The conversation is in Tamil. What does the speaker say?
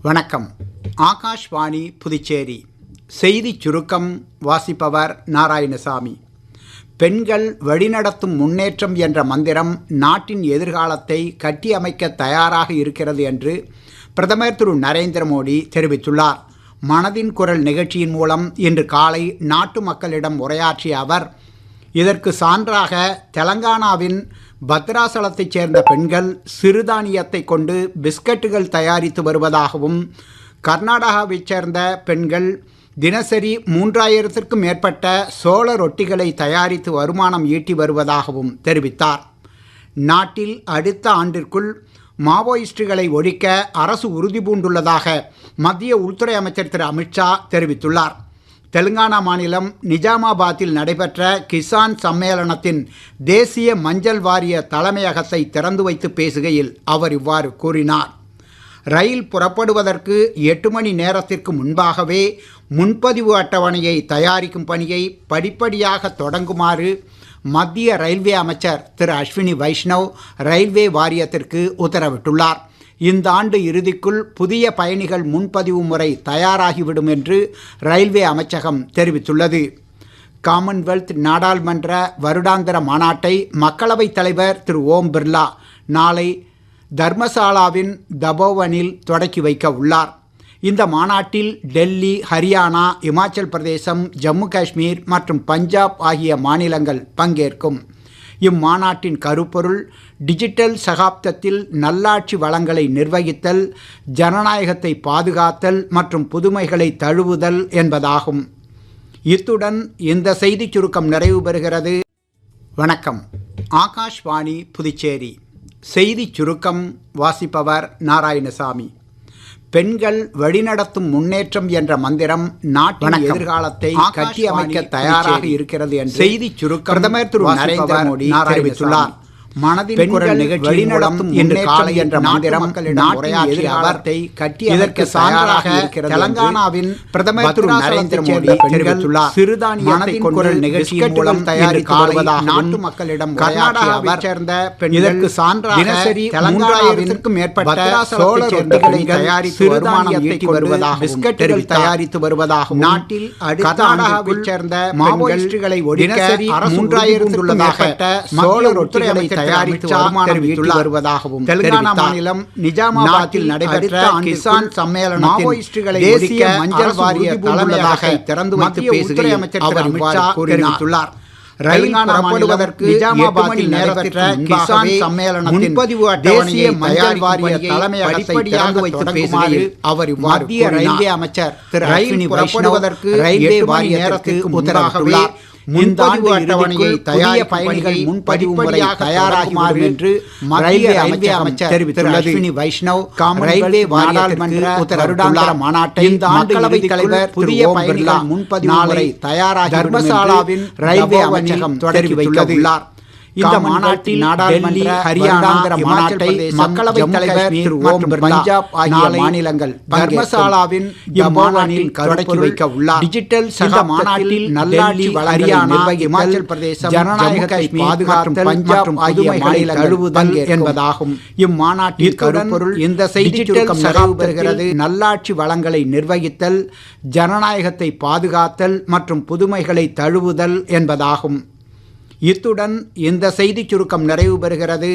வணக்கம். ஆகாஷ்வாணி புதுச்சேரி செய்திச் சுருக்கம் வாசிப்பவர் நாராயணசாமி. பெண்கள் வழிநடத்தும் முன்னேற்றம் என்ற மந்திரம் நாட்டின் எதிர்காலத்தை கட்டியமைக்க தயாராக இருக்கிறது என்று பிரதமர் திரு நரேந்திர மோடி தெரிவித்துள்ளார். மனதின் குரல் நிகழ்ச்சியின் மூலம் இன்று காலை நாட்டு மக்களிடம் உரையாற்றிய அவர், இதற்கு சான்றாக தெலங்கானாவின் பத்ராசலத்தைச் சேர்ந்த பெண்கள் சிறுதானியத்தை கொண்டு பிஸ்கட்டுகள் தயாரித்து வருவதாகவும், கர்நாடகாவைச் சேர்ந்த பெண்கள் தினசரி 3000த்திற்கும் மேற்பட்ட சோள ரொட்டிகளை தயாரித்து வருமானம் ஈட்டி வருவதாகவும் தெரிவித்தார். நாட்டில் அடுத்த ஆண்டிற்குள் மாவோயிஸ்டுகளை ஒழிக்க அரசு உறுதி பூண்டுள்ளதாக மத்திய உள்துறை அமைச்சர் திரு அமித்ஷா தெரிவித்துள்ளார். தெலுங்கானா மாநிலம் நிஜாமாபாத்தில் நடைபெற்ற கிசான் சம்மேளனத்தின் தேசிய மஞ்சள் வாரிய தலைமையகத்தை திறந்து வைத்து பேசுகையில் அவர் இவ்வாறு கூறினார். ரயில் புறப்படுவதற்கு 8 மணி நேரத்திற்கு முன்பாகவே முன்பதிவு அட்டவணையை தயாரிக்கும் பணியை படிப்படியாக தொடங்குமாறு மத்திய ரயில்வே அமைச்சர் திரு அஸ்வினி வைஷ்ணவ் ரயில்வே வாரியத்திற்கு உத்தரவிட்டுள்ளார். இந்த ஆண்டு இறுதிக்குள் புதிய பயணிகள் முன்பதிவு முறை தயாராகிவிடும் என்று ரயில்வே அமைச்சகம் தெரிவித்துள்ளது. காமன்வெல்த் நாடாளுமன்ற வருடாந்திர மாநாட்டை மக்களவைத் தலைவர் திரு ஓம் பிர்லா நாளை தர்மசாலாவின் தபோவனில் தொடக்கி வைக்க உள்ளார். இந்த மாநாட்டில் டெல்லி, ஹரியானா, இமாச்சல் பிரதேசம், ஜம்மு காஷ்மீர் மற்றும் பஞ்சாப் ஆகிய மாநிலங்கள் பங்கேற்கும். இம்மாநாட்டின் கருப்பொருள் டிஜிட்டல் சகாப்தத்தில் நல்லாட்சி வளங்களை நிர்வகித்தல், ஜனநாயகத்தை பாதுகாத்தல் மற்றும் புதுமைகளை தழுவுதல் என்பதாகும். இத்துடன் இந்த செய்திச் சுருக்கம் நிறைவு பெறுகிறது. வணக்கம். ஆகாஷ்வாணி புதுச்சேரி செய்திச் சுருக்கம் வாசிப்பவர் நாராயணசாமி. பெண்கள் வழிநடத்தும் முன்னேற்றம் என்ற மந்திரம் நாட்டின் எதிர்காலத்தை கட்டியமைக்க தயாராக இருக்கிறது என்று செய்திச் சுருக்கம் பிரதமர் திரு நரேந்திர மோடி தெரிவித்துள்ளார். மனதின் குரல் நிகழ்ச்சி வழிநடத்தும் முன்னேற்றம் என்ற மந்திரம் நாட்டின் எதிர்காலத்தை கட்டியமைக்க சான்றாக தெலங்கானாவின் பிரதமர் திரு நரேந்திர மோடி தெரிவித்துள்ளார். சிறுதானியத்தை குரல் நிகழ்ச்சியின் மூலம் தயாரிக்கப்படுவதாக நாட்டு மக்களிடம் கர்நாடகாவைச் சேர்ந்த இதற்கு சான்றாக தினசரி 3000த்திற்கும் மேற்பட்ட சோள ரொட்டிகளை தயாரித்து வருமானம் ஈட்டி வருவதாக பிஸ்கட்டுகள் தயாரித்து வருவதாகவும், நாட்டில் கர்நாடகாவைச் சேர்ந்த மாவோயிஸ்டுகளை ஒழிக்க 3000த்திற்கும் மேற்பட்ட சோள ரொட்டிகளை தயாரித்து வருமானம் ஈட்டி வருவதாகவும் தெலுங்கானா மாநிலம் நிஜாமாபாத்தில் நடைபெற்ற கிசான் சம்மேளனத்தின் தேசிய மஞ்சள் வாரிய தலைமையகத்தை திறந்து வைத்து பேசுகையில் அவர் இவ்வாறு கூறினார். ரயில் புறப்படுவதற்கு நிஜாமாபாத்தில் நடைபெற்ற கிசான் சம்மேளனத்தின் முன்பதிவு தேசிய மஞ்சள் வாரிய தலைமையகத்தை திறந்து வைத்து பேசுகையில் அவர் இவ்வாறு மத்திய ரயில்வே அமைச்சர் திரு அஸ்வினி வைஷ்ணவ் ரயில்வே வாரிய நேரத்திற்கு உத்தரவிட்டுள்ளார். முன்பதிவு அட்டவணையை தயாரிக்க பயணிகள் முன்பதிவு முறை தயாராகுமாறு என்று மத்திய ரயில்வே அமைச்சர் திரு அஸ்வினி வைஷ்ணவ் ரயில்வே வாரியத்திற்கு வருடாந்திர மாநாட்டை மக்களவைத் தலைவர் புதிய பயணிகள் முன்பதிவு முறை தயாராகி தர்மசாலாவின் ரயில்வே அமைச்சகம் தொடங்கி வைத்துள்ளார். இந்த மாநாட்டில் டெல்லி, ஹரியானா, இமாச்சல் பிரதேசம், மக்களவைத் தலைவர் திரு ஓம் பிர்லா பஞ்சாப் ஆகிய மாநிலங்கள் தர்மசாலாவின் இம்மாநாட்டில் தொடங்கி வைக்க உள்ளார். டிஜிட்டல் மாநாட்டில் நல்லாட்சி வளங்களை நிர்வகித்தல், இமாச்சல் பிரதேசம், ஜனநாயகத்தை பாதுகாத்தல், பஞ்சாப் ஆகிய மாநிலங்கள் தழுவுதல் என்பதாகும். இம்மாநாட்டில் கருப்பொருள் இந்த செய்திச் சுருக்கம் நிறைவு பெறுகிறது. நல்லாட்சி வளங்களை நிர்வகித்தல், ஜனநாயகத்தை பாதுகாத்தல் மற்றும் புதுமைகளை தழுவுதல் என்பதாகும். இத்துடன் இந்த செய்திச் சுருக்கம் நிறைவு பெறுகிறது.